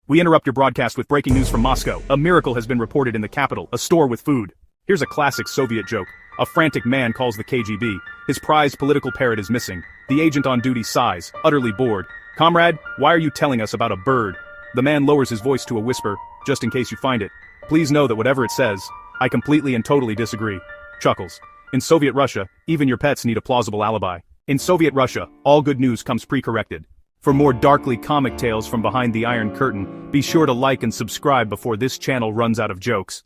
We interrupt your broadcast with breaking news from Moscow. A miracle has been reported in the capital, a store with food. Here's a classic Soviet joke. A frantic man calls the KGB. His prized political parrot is missing. The agent on duty sighs, utterly bored. "Comrade, why are you telling us about a bird?" The man lowers his voice to a whisper, "Just in case you find it. Please know that whatever it says, I completely and totally disagree." Chuckles. In Soviet Russia, even your pets need a plausible alibi. In Soviet Russia, all good news comes pre-corrected. For more darkly comic tales from behind the Iron Curtain, be sure to like and subscribe before this channel runs out of jokes.